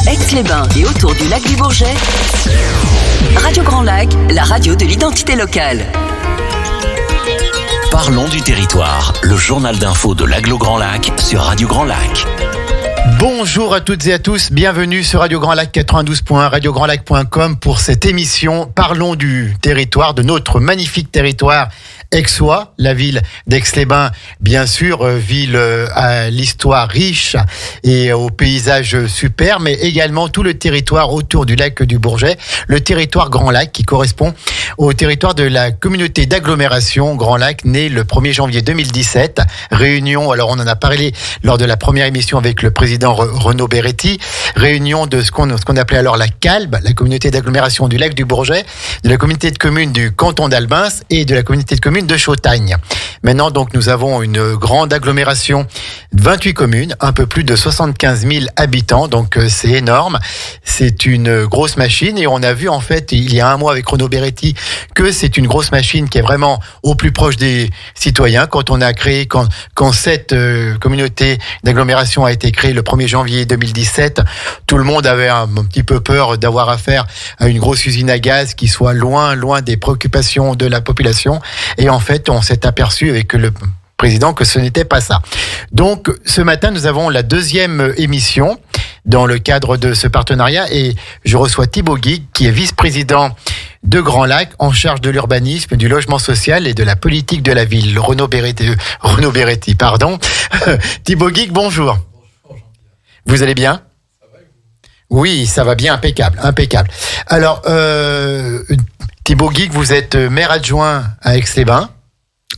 Aix-les-Bains et autour du lac du Bourget, Radio Grand Lac, la radio de l'identité locale. Parlons du territoire, le journal d'info de l'Agglo Grand Lac sur Radio Grand Lac. Bonjour à toutes et à tous, bienvenue sur Radio Grand Lac 92.1, radiograndlac.com pour cette émission Parlons du territoire, de notre magnifique territoire aixois, la ville d'Aix-les-Bains, bien sûr, ville à l'histoire riche et au paysage super, mais également tout le territoire autour du lac du Bourget, le territoire Grand Lac qui correspond au territoire de la communauté d'agglomération Grand Lac, née le 1er janvier 2017. Réunion, alors on en a parlé lors de la première émission avec le président Renaud Beretti, réunion de ce qu'on appelait alors la CALB, la communauté d'agglomération du lac du Bourget, de la communauté de communes du canton d'Albins et de la communauté de communes de Chautagne. Maintenant, donc, nous avons une grande agglomération de 28 communes, un peu plus de 75 000 habitants, donc c'est énorme. C'est une grosse machine et on a vu en fait, il y a un mois avec Renaud Beretti, que c'est une grosse machine qui est vraiment au plus proche des citoyens. Quand on a créé, quand cette communauté d'agglomération a été créée le 1er janvier 2017, tout le monde avait un petit peu peur d'avoir affaire à une grosse usine à gaz qui soit loin des préoccupations de la population. Et en fait, on s'est aperçu avec le président que ce n'était pas ça. Donc, ce matin, nous avons la deuxième émission dans le cadre de ce partenariat et je reçois Thibaut Guigues, qui est vice-président de Grand Lac, en charge de l'urbanisme, du logement social et de la politique de la ville. Renaud Beretti, pardon. Thibaut Guigues, bonjour. Vous allez bien ? Oui, ça va bien, impeccable. Alors, Thibaut Guigues, vous êtes maire adjoint à Aix-les-Bains.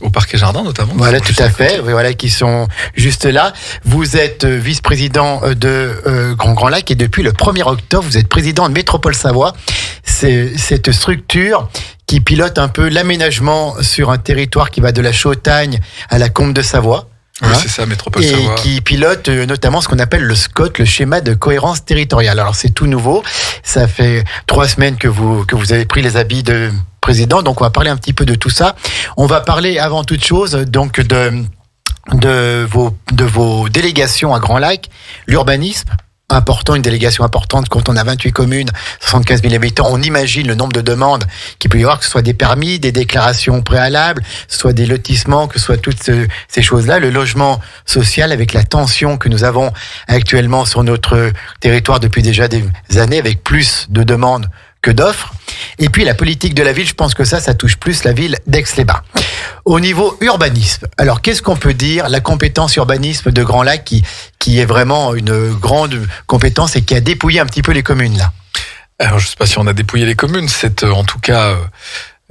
Au Parc et Jardin, notamment. Voilà, tout à fait. Voilà, qui sont juste là. Vous êtes vice-président de Grand Lac et depuis le 1er octobre, vous êtes président de Métropole Savoie. C'est cette structure qui pilote un peu l'aménagement sur un territoire qui va de la Chautagne à la Combe de Savoie. Oui, c'est ça, Métropole et Savoie. Qui pilote notamment ce qu'on appelle le SCOT, le schéma de cohérence territoriale. Alors c'est tout nouveau. Ça fait 3 semaines que vous avez pris les habits de président. Donc on va parler un petit peu de tout ça. On va parler avant toute chose donc de vos délégations à Grand Lac, l'urbanisme. Important, une délégation importante quand on a 28 communes, 75 000 habitants. On imagine le nombre de demandes qu'il peut y avoir, que ce soit des permis, des déclarations préalables, que ce soit des lotissements, que ce soit toutes ces choses-là. Le logement social avec la tension que nous avons actuellement sur notre territoire depuis déjà des années avec plus de demandes que d'offres. Et puis la politique de la ville, je pense que ça touche plus la ville d'Aix-les-Bains. Au niveau urbanisme, alors qu'est-ce qu'on peut dire ? La compétence urbanisme de Grand Lac qui est vraiment une grande compétence et qui a dépouillé un petit peu les communes là. Alors je ne sais pas si on a dépouillé les communes, c'est en tout cas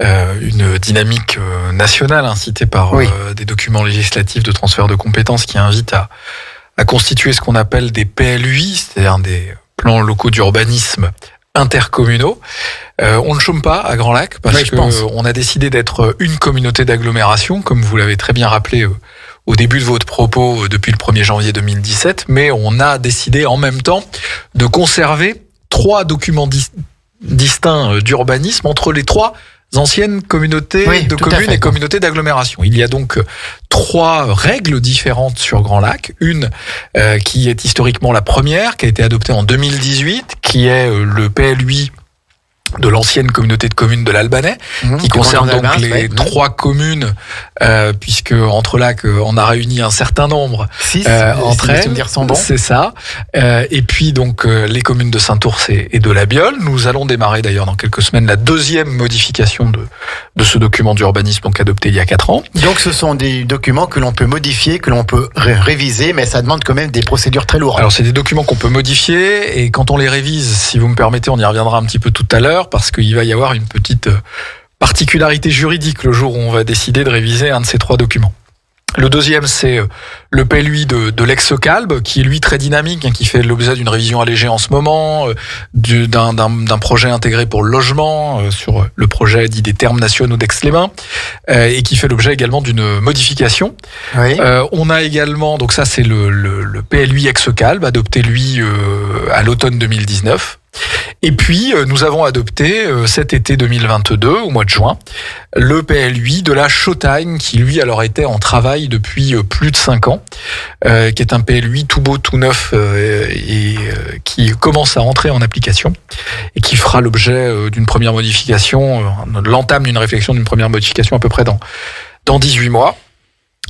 une dynamique nationale incitée par des documents législatifs de transfert de compétences qui invitent à constituer ce qu'on appelle des PLUI, c'est-à-dire des plans locaux d'urbanisme intercommunaux. On ne chôme pas à Grand Lac parce qu'on a décidé d'être une communauté d'agglomération, comme vous l'avez très bien rappelé au début de votre propos depuis le 1er janvier 2017, mais on a décidé en même temps de conserver 3 documents distincts d'urbanisme entre les 3 anciennes communautés de communes et communautés d'agglomération. Il y a donc 3 règles différentes sur Grand Lac. Une qui est historiquement la première, qui a été adoptée en 2018, qui est le PLUI de l'ancienne communauté de communes de l'Albanais, qui concerne donc les 3 communes, puisque entre Lac, on a réuni un certain nombre 6 entre elles. C'est ça. Et puis donc les communes de Saint-Ours et de La Biole. Nous allons démarrer d'ailleurs dans quelques semaines la 2e modification de ce document d'urbanisme donc adopté il y a 4 ans. Donc ce sont des documents que l'on peut modifier, que l'on peut réviser, mais ça demande quand même des procédures très lourdes. Alors c'est des documents qu'on peut modifier et quand on les révise, si vous me permettez, on y reviendra un petit peu tout à l'heure, parce qu'il va y avoir une petite particularité juridique le jour où on va décider de réviser un de ces 3 documents. Le deuxième, c'est le PLUI de l'ex-CALB, qui est lui très dynamique, qui fait l'objet d'une révision allégée en ce moment, d'un projet intégré pour le logement, sur le projet dit des termes nationaux d'Aix-les-Bains, et qui fait l'objet également d'une modification. Oui. On a également, donc ça c'est le PLUI ex-CALB, adopté lui à l'automne 2019. Et puis, nous avons adopté cet été 2022, au mois de juin, le PLUI de la Chautagne, qui lui alors était en travail depuis plus de 5 ans, qui est un PLUI tout beau, tout neuf, et qui commence à entrer en application, et qui fera l'objet d'une première modification, l'entame d'une réflexion d'une première modification à peu près dans 18 mois.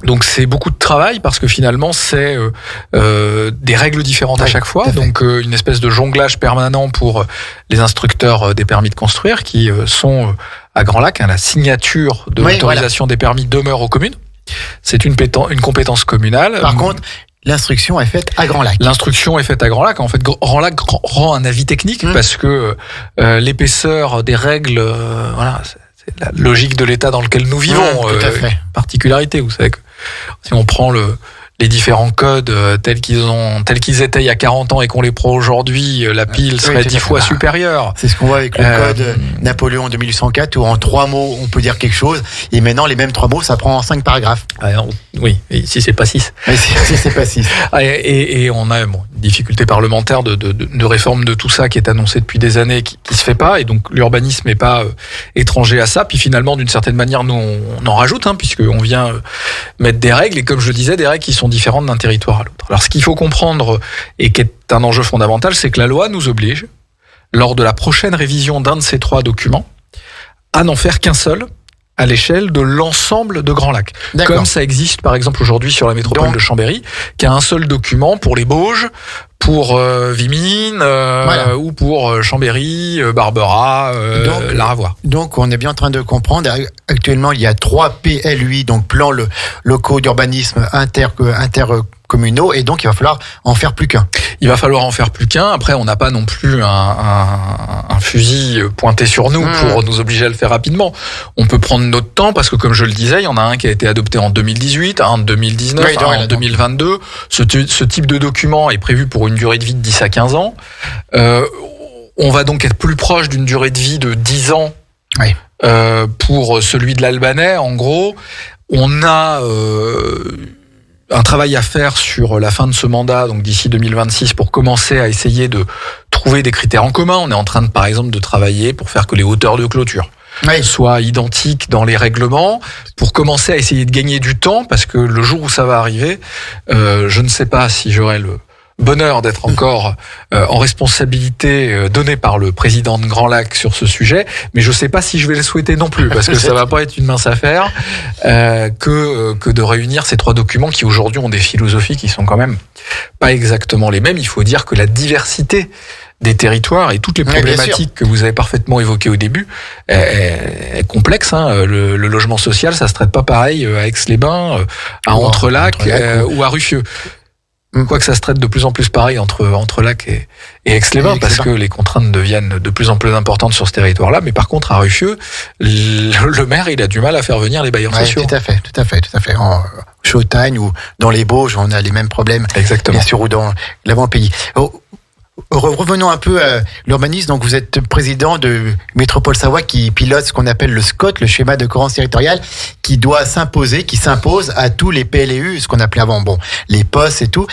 Donc c'est beaucoup de travail parce que finalement c'est des règles différentes à chaque fois, donc une espèce de jonglage permanent pour les instructeurs des permis de construire qui sont à Grand Lac. La signature de l'autorisation des permis demeure aux communes. C'est une compétence communale. Par contre, l'instruction est faite à Grand Lac. L'instruction est faite à Grand Lac. En fait, Grand Lac rend un avis technique parce que l'épaisseur des règles, c'est la logique de l'état dans lequel nous vivons. Tout à fait. Particularité, vous savez que si on prend les différents codes tels qu'ils étaient il y a 40 ans et qu'on les prend aujourd'hui, la pile serait 10 fois supérieure. C'est ce qu'on voit avec le code Napoléon de 1804 où en 3 mots on peut dire quelque chose et maintenant les mêmes 3 mots ça prend en 5 paragraphes. Oui, et si c'est pas 6. Si c'est pas 6. Et on a une difficulté parlementaire de réforme de tout ça qui est annoncée depuis des années qui se fait pas, et donc l'urbanisme n'est pas étranger à ça. Puis finalement d'une certaine manière nous on en rajoute puisqu'on vient mettre des règles, et comme je le disais, des règles qui sont différentes d'un territoire à l'autre. Alors ce qu'il faut comprendre et qui est un enjeu fondamental, c'est que la loi nous oblige, lors de la prochaine révision d'un de ces 3 documents, à n'en faire qu'un seul à l'échelle de l'ensemble de Grand Lac. D'accord. Comme ça existe par exemple aujourd'hui sur la métropole de Chambéry, qui a un seul document pour les Bauges, pour Vimines, ou pour Chambéry, Barbera, Laravoir. Donc on est bien en train de comprendre, actuellement il y a 3 PLUI, donc plans locaux d'urbanisme intercommunaux, et donc il va falloir en faire plus qu'un. Il va falloir en faire plus qu'un. Après, on n'a pas non plus un fusil pointé sur nous pour nous obliger à le faire rapidement. On peut prendre notre temps parce que, comme je le disais, il y en a un qui a été adopté en 2018, un en 2019, un en 2022. Ce type de document est prévu pour une durée de vie de 10 à 15 ans. On va donc être plus proche d'une durée de vie de 10 ans pour celui de l'Albanais. En gros, on a un travail à faire sur la fin de ce mandat, donc d'ici 2026, pour commencer à essayer de trouver des critères en commun. On est en train par exemple de travailler pour faire que les hauteurs de clôture soient identiques dans les règlements, pour commencer à essayer de gagner du temps, parce que le jour où ça va arriver, je ne sais pas si j'aurai le bonheur d'être encore en responsabilité donnée par le président de Grand Lac sur ce sujet, mais je sais pas si je vais le souhaiter non plus, parce que ça va pas être une mince affaire que de réunir ces 3 documents qui aujourd'hui ont des philosophies qui sont quand même pas exactement les mêmes. Il faut dire que la diversité des territoires et toutes les problématiques que vous avez parfaitement évoquées au début est complexe. Le logement social, ça se traite pas pareil à Aix-les-Bains, à Entrelacs ou à Ruffieux. Quoique ça se traite de plus en plus pareil entre Lac et Aix-les-Bains, parce que les contraintes deviennent de plus en plus importantes sur ce territoire-là. Mais par contre, à Ruffieux, le maire, il a du mal à faire venir les bailleurs sociaux. Tout à fait. En Chautagne ou dans les Bauges, on a les mêmes problèmes. Exactement. Bien sûr, ou dans l'avant-pays. Revenons un peu à l'urbanisme. Donc, vous êtes président de Métropole Savoie qui pilote ce qu'on appelle le SCOT, le schéma de cohérence territoriale, qui s'impose à tous les PLU, ce qu'on appelait avant, les POS et tout.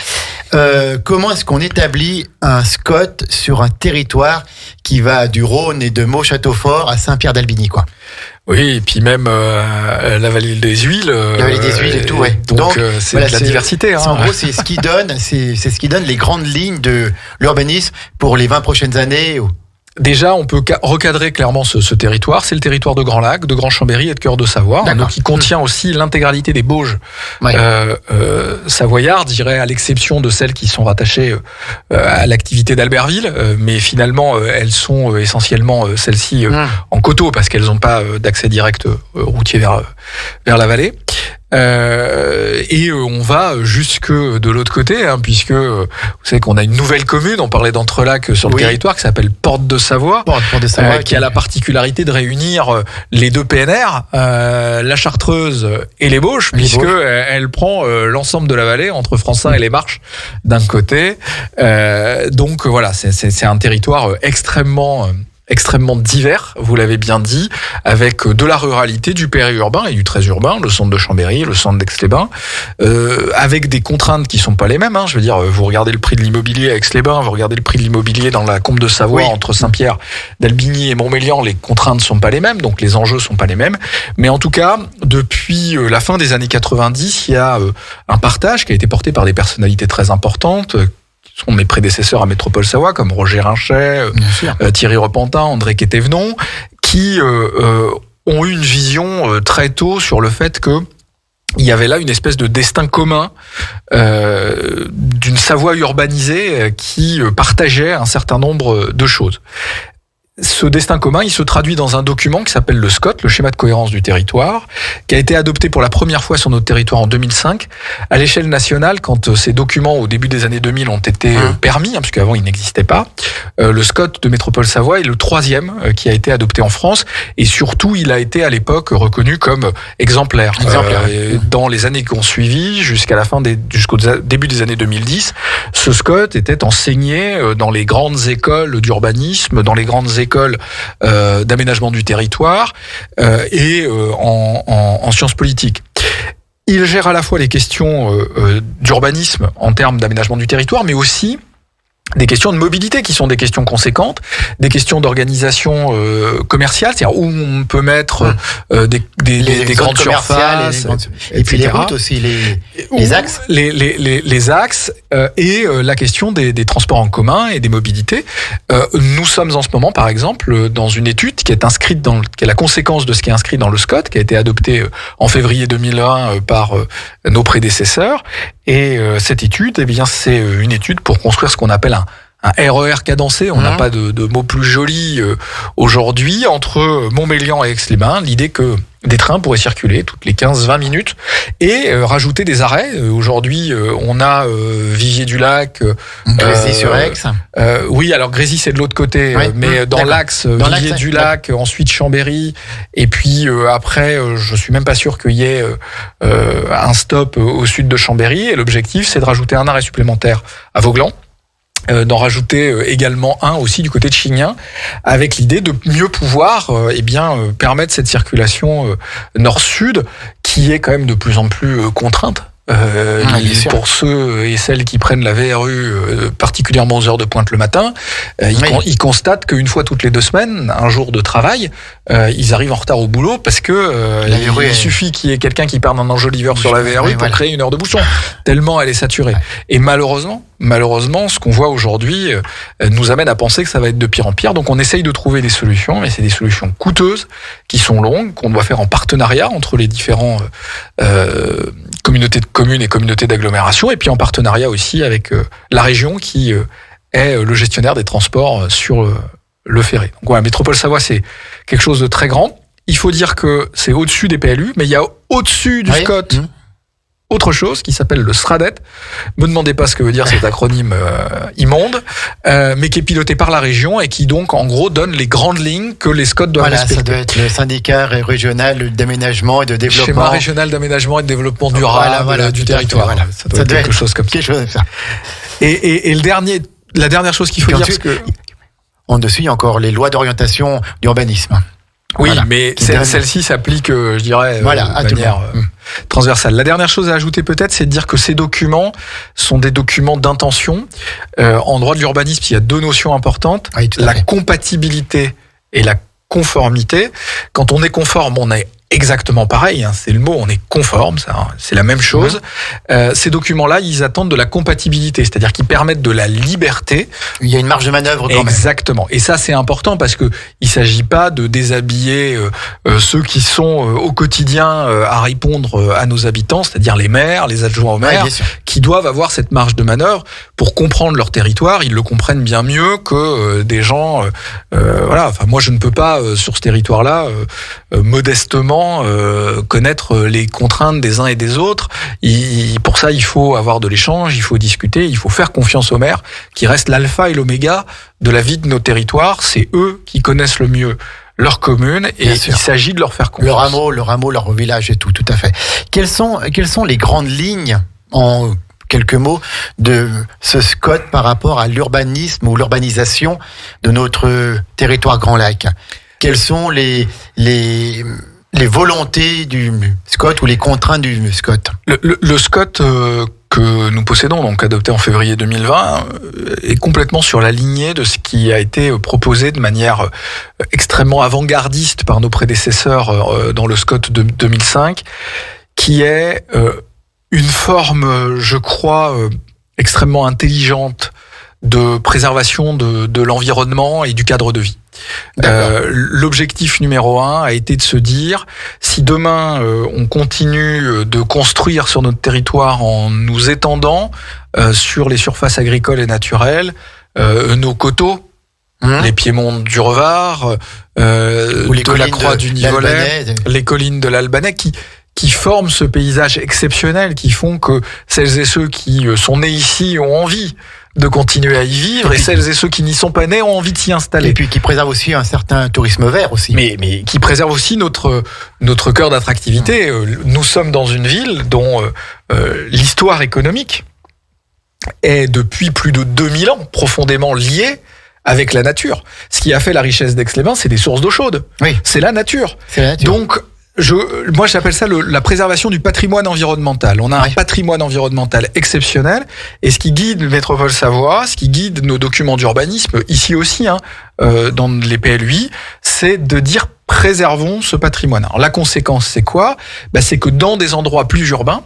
Comment est-ce qu'on établit un SCOT sur un territoire qui va du Rhône et de Meaux-Châteaufort à Saint-Pierre-d'Albigny, quoi? Oui, et puis même la vallée des Huiles. La vallée des Huiles et tout, ouais. Donc c'est de la diversité. En gros, c'est ce qui donne les grandes lignes de l'urbanisme pour les 20 prochaines années. Déjà, on peut recadrer clairement ce territoire. C'est le territoire de Grand Lac, de Grand Chambéry et de Cœur de Savoie. Donc, il contient aussi l'intégralité des Bauges savoyardes, je dirais, à l'exception de celles qui sont rattachées à l'activité d'Albertville. Mais finalement, elles sont essentiellement celles-ci en coteau, parce qu'elles n'ont pas d'accès direct routier vers la vallée. Et on va jusque de l'autre côté, puisque vous savez qu'on a une nouvelle commune, on parlait d'Entrelacs sur le territoire, qui s'appelle Porte de Savoie, qui a la particularité de réunir les 2 PNR, la Chartreuse et les Bauges, puisque elle prend l'ensemble de la vallée entre Francin et les Marches d'un côté. Donc voilà, c'est un territoire extrêmement extrêmement divers, vous l'avez bien dit, avec de la ruralité, du périurbain et du très urbain, le centre de Chambéry, le centre d'Aix-les-Bains, avec des contraintes qui sont pas les mêmes. Je veux dire, vous regardez le prix de l'immobilier à Aix-les-Bains, vous regardez le prix de l'immobilier dans la Combe de Savoie, entre Saint-Pierre, d'Albigny et Montmélian, les contraintes sont pas les mêmes, donc les enjeux sont pas les mêmes. Mais en tout cas, depuis la fin des années 90, il y a un partage qui a été porté par des personnalités très importantes, sont mes prédécesseurs à Métropole Savoie, comme Roger Rinchet, Thierry Repentin, André Quétévenon, qui ont eu une vision très tôt sur le fait que il y avait là une espèce de destin commun d'une Savoie urbanisée qui partageait un certain nombre de choses. Ce destin commun, il se traduit dans un document qui s'appelle le SCOT, le schéma de cohérence du territoire, qui a été adopté pour la première fois sur notre territoire en 2005. À l'échelle nationale, quand ces documents au début des années 2000 ont été permis, parce qu'avant ils n'existaient pas, le SCOT de Métropole Savoie est le 3e qui a été adopté en France, et surtout il a été à l'époque reconnu comme exemplaire. Dans les années qui ont suivi, jusqu'au début des années 2010, ce SCOT était enseigné dans les grandes écoles d'urbanisme, dans les grandes écoles d'aménagement du territoire et en sciences politiques. Il gère à la fois les questions d'urbanisme en termes d'aménagement du territoire, mais aussi des questions de mobilité qui sont des questions conséquentes, des questions d'organisation commerciale, c'est-à-dire où on peut mettre des grandes surfaces, et puis les routes aussi, les axes, les axes et la question des transports en commun et des mobilités. Nous sommes en ce moment, par exemple, dans une étude qui est inscrite qui est la conséquence de ce qui est inscrit dans le SCOT, qui a été adopté en février 2001 par nos prédécesseurs. Et cette étude, c'est une étude pour construire ce qu'on appelle un RER cadencé. On n'a pas de mot plus joli aujourd'hui, entre Montmélian et Aix-les-Bains. L'idée que des trains pourraient circuler toutes les 15-20 minutes et rajouter des arrêts. Aujourd'hui, on a Vivier-du-Lac, Grésy-sur-Aix. Oui, alors Grésy c'est de l'autre côté, mais dans l'axe Vivier-du-Lac, ensuite Chambéry, et puis après, je suis même pas sûr qu'il y ait un stop au sud de Chambéry. Et l'objectif, c'est de rajouter un arrêt supplémentaire à Vauglan. D'en rajouter également un aussi du côté de Chignin, avec l'idée de mieux pouvoir permettre cette circulation nord-sud qui est quand même de plus en plus contrainte. Pour ceux et celles qui prennent la VRU, particulièrement aux heures de pointe le matin, ils constatent qu'une fois toutes les 2 semaines, un jour de travail, ils arrivent en retard au boulot parce que il suffit qu'il y ait quelqu'un qui perde un enjoliveur sur la VRU pour créer une heure de bouchon, tellement elle est saturée. Et malheureusement, ce qu'on voit aujourd'hui nous amène à penser que ça va être de pire en pire. Donc on essaye de trouver des solutions, mais c'est des solutions coûteuses, qui sont longues, qu'on doit faire en partenariat entre les différents communautés de communes et communautés d'agglomération, et puis en partenariat aussi avec la région qui est le gestionnaire des transports sur le ferré. Donc voilà, Métropole Savoie, c'est quelque chose de très grand. Il faut dire que c'est au-dessus des PLU, mais il y a au-dessus du SCOT autre chose qui s'appelle le SRADET. Me demandez pas ce que veut dire cet acronyme immonde, mais qui est piloté par la région et qui donc en gros donne les grandes lignes que les SCOT doivent respecter. Ça doit être le syndicat régional d'aménagement et de développement. Schéma régional d'aménagement et de développement durable du territoire. Ça doit être quelque chose comme ça. Et la dernière chose qu'il faut dire, c'est que en dessus, il y a encore les lois d'orientation d'urbanisme. Oui, mais celle-ci s'applique, je dirais, de manière transversale. La dernière chose à ajouter peut-être, c'est de dire que ces documents sont des documents d'intention. En droit de l'urbanisme, il y a 2 notions importantes. La compatibilité et la conformité. Quand on est conforme, on est exactement pareil, c'est le mot, on est conforme, c'est la même chose. Ces documents-là, ils attendent de la compatibilité, c'est-à-dire qu'ils permettent de la liberté. Il y a une marge de manœuvre quand même. Exactement. Et ça, c'est important parce que il s'agit pas de déshabiller ceux qui sont au quotidien à répondre à nos habitants, c'est-à-dire les maires, les adjoints aux maires, qui doivent avoir cette marge de manœuvre pour comprendre leur territoire. Ils le comprennent bien mieux que des gens. Moi, je ne peux pas sur ce territoire-là modestement connaître les contraintes des uns et des autres. Pour ça, il faut avoir de l'échange, il faut discuter, il faut faire confiance aux maires, qui restent l'alpha et l'oméga de la vie de nos territoires. C'est eux qui connaissent le mieux leur commune et il s'agit de leur faire confiance. Leur hameau, leur village et tout à fait. Quelles sont les grandes lignes en quelques mots de ce SCOT par rapport à l'urbanisme ou l'urbanisation de notre territoire Grand Lac. Quelles sont les volontés du SCOT ou les contraintes du SCOT? Le SCOT que nous possédons, donc adopté en février 2020, est complètement sur la lignée de ce qui a été proposé de manière extrêmement avant-gardiste par nos prédécesseurs dans le SCOT de 2005, qui est une forme, je crois, extrêmement intelligente de préservation de l'environnement et du cadre de vie. L'objectif numéro 1 a été de se dire, si demain on continue de construire sur notre territoire en nous étendant sur les surfaces agricoles et naturelles, nos coteaux, les piémonts du Revard, de la Croix du Nivolet, les collines de l'Albanais, qui forment ce paysage exceptionnel, qui font que celles et ceux qui sont nés ici ont envie de continuer à y vivre, et celles et ceux qui n'y sont pas nés ont envie de s'y installer. Et puis qui préserve aussi un certain tourisme vert aussi. Mais qui préserve aussi notre cœur d'attractivité. Nous sommes dans une ville dont l'histoire économique est depuis plus de 2000 ans profondément liée avec la nature. Ce qui a fait la richesse d'Aix-les-Bains, c'est des sources d'eau chaude. Oui. C'est la nature. C'est la nature. Donc, moi, j'appelle ça la préservation du patrimoine environnemental. On a un patrimoine environnemental exceptionnel, et ce qui guide Métropole Savoie, ce qui guide nos documents d'urbanisme, ici aussi, dans les PLUI, c'est de dire préservons ce patrimoine. Alors, la conséquence, c'est quoi? C'est que dans des endroits plus urbains,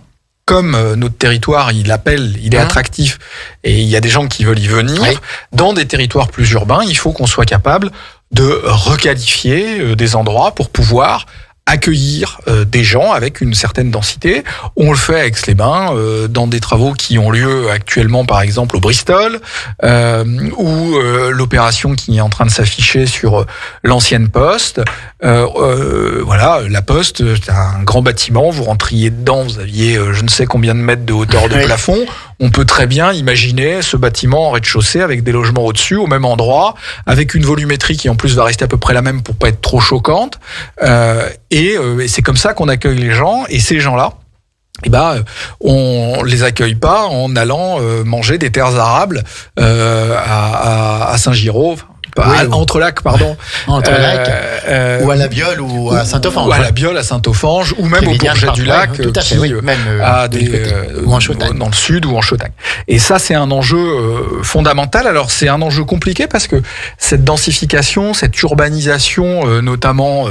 comme notre territoire, il est attractif, et il y a des gens qui veulent y venir, dans des territoires plus urbains, il faut qu'on soit capable de requalifier des endroits pour pouvoir accueillir des gens avec une certaine densité. On le fait à Aix-les-Bains dans des travaux qui ont lieu actuellement, par exemple au Bristol, ou l'opération qui est en train de s'afficher sur l'ancienne Poste. Voilà, la Poste, c'est un grand bâtiment, vous rentriez dedans, vous aviez je ne sais combien de mètres de hauteur de plafond. On peut très bien imaginer ce bâtiment en rez-de-chaussée avec des logements au-dessus, au même endroit, avec une volumétrie qui en plus va rester à peu près la même pour pas être trop choquante. Et c'est comme ça qu'on accueille les gens. Et ces gens-là, on les accueille pas en allant manger des terres arables à Saint-Giraud. Entre-Lacs, pardon. Entre-Lacs, ou à la Biole, ou à Saint-Offenge. Ou à la Biole, à Saint-Offenge, ou même au Bourget du Lac, ou en Chautagne. Dans le sud, ou en Chautagne. Et ça, c'est un enjeu fondamental. Alors, c'est un enjeu compliqué parce que cette densification, cette urbanisation, notamment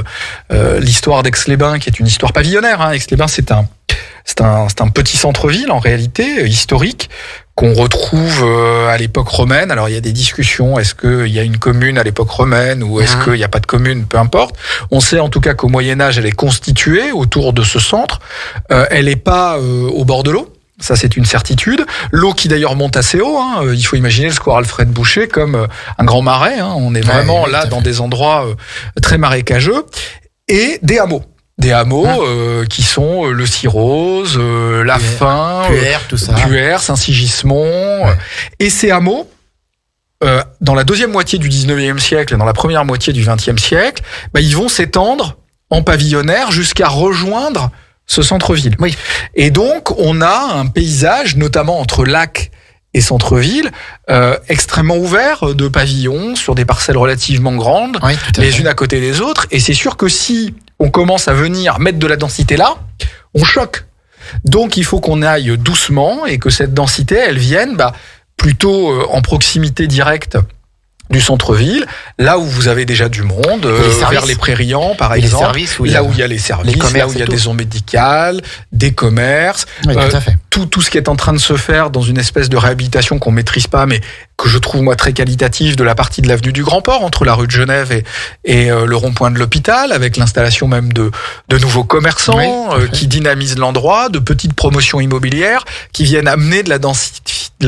l'histoire d'Aix-les-Bains, qui est une histoire pavillonnaire. Aix-les-Bains, c'est un petit centre-ville, en réalité, historique, qu'on retrouve à l'époque romaine. Alors, il y a des discussions. Est-ce qu'il y a une commune à l'époque romaine ou est-ce qu'il n'y a pas de commune? Peu importe. On sait en tout cas qu'au Moyen-Âge, elle est constituée autour de ce centre. Elle n'est pas au bord de l'eau. Ça, c'est une certitude. L'eau qui d'ailleurs monte assez haut. Il faut imaginer le square Alfred Boucher comme un grand marais. On est vraiment là dans des endroits très marécageux. Et des hameaux. Des hameaux qui sont le Cirose, la Fin, Puer, Saint-Sigismond. Et ces hameaux, dans la deuxième moitié du 19e siècle et dans la première moitié du 20e siècle, ils vont s'étendre en pavillonnaire jusqu'à rejoindre ce centre-ville. Oui. Et donc, on a un paysage, notamment entre lac et centre-ville, extrêmement ouvert de pavillons sur des parcelles relativement grandes, les unes à côté des autres. Et c'est sûr que si on commence à venir mettre de la densité là, on choque. Donc il faut qu'on aille doucement et que cette densité, elle vienne plutôt en proximité directe du centre-ville, là où vous avez déjà du monde, vers les Prairians, par exemple, là où il y a les services, là où il y a des zones médicales, des commerces, tout ce qui est en train de se faire dans une espèce de réhabilitation qu'on maîtrise pas, mais que je trouve moi très qualitative, de la partie de l'avenue du Grand Port, entre la rue de Genève et le rond-point de l'hôpital, avec l'installation même de nouveaux commerçants qui dynamisent l'endroit, de petites promotions immobilières qui viennent amener de la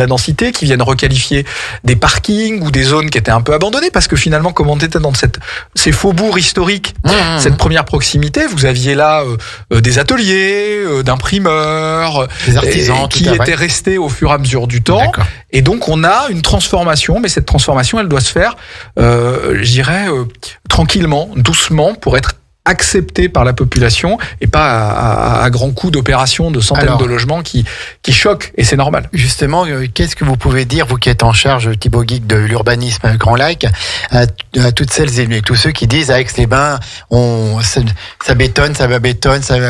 densité, qui viennent requalifier des parkings ou des zones qui étaient un peu abandonnées, parce que finalement, comme on était dans ces faubourgs historiques, cette première proximité, vous aviez là des ateliers, d'imprimeurs, des artisans, qui étaient restés au fur et à mesure du temps. Et donc, on a une transformation, mais cette transformation, elle doit se faire, je dirais, tranquillement, doucement, pour être accepté par la population et pas à grands coups d'opérations de centaines de logements qui choquent, et c'est normal. Justement, qu'est-ce que vous pouvez dire, vous qui êtes en charge, Thibaut Guic, de l'urbanisme Grand Lac, à toutes celles et tous ceux qui disent à Aix-les-Bains, ça bétonne, ça va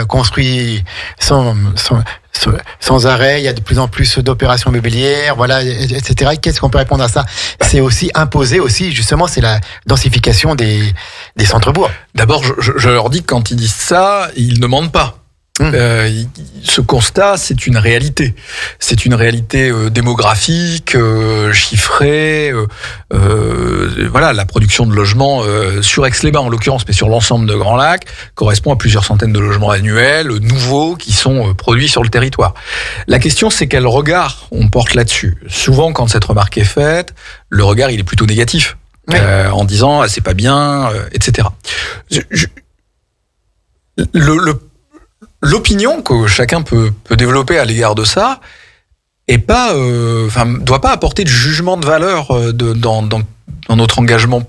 construire sans arrêt, il y a de plus en plus d'opérations immobilières, voilà, etc. Qu'est-ce qu'on peut répondre à ça? C'est aussi imposé aussi, justement, c'est la densification des centres-bourgs. D'abord, je leur dis que quand ils disent ça, ils ne mentent pas. Ce constat, c'est une réalité. C'est une réalité démographique, chiffrée. Voilà, la production de logements sur Aix-les-Bains en l'occurrence, mais sur l'ensemble de Grand Lac, correspond à plusieurs centaines de logements annuels nouveaux qui sont produits sur le territoire. La question, c'est quel regard on porte là-dessus. Souvent, quand cette remarque est faite, le regard il est plutôt négatif, en disant c'est pas bien, etc. L'opinion que chacun peut développer à l'égard de ça doit pas apporter de jugement de valeur dans notre engagement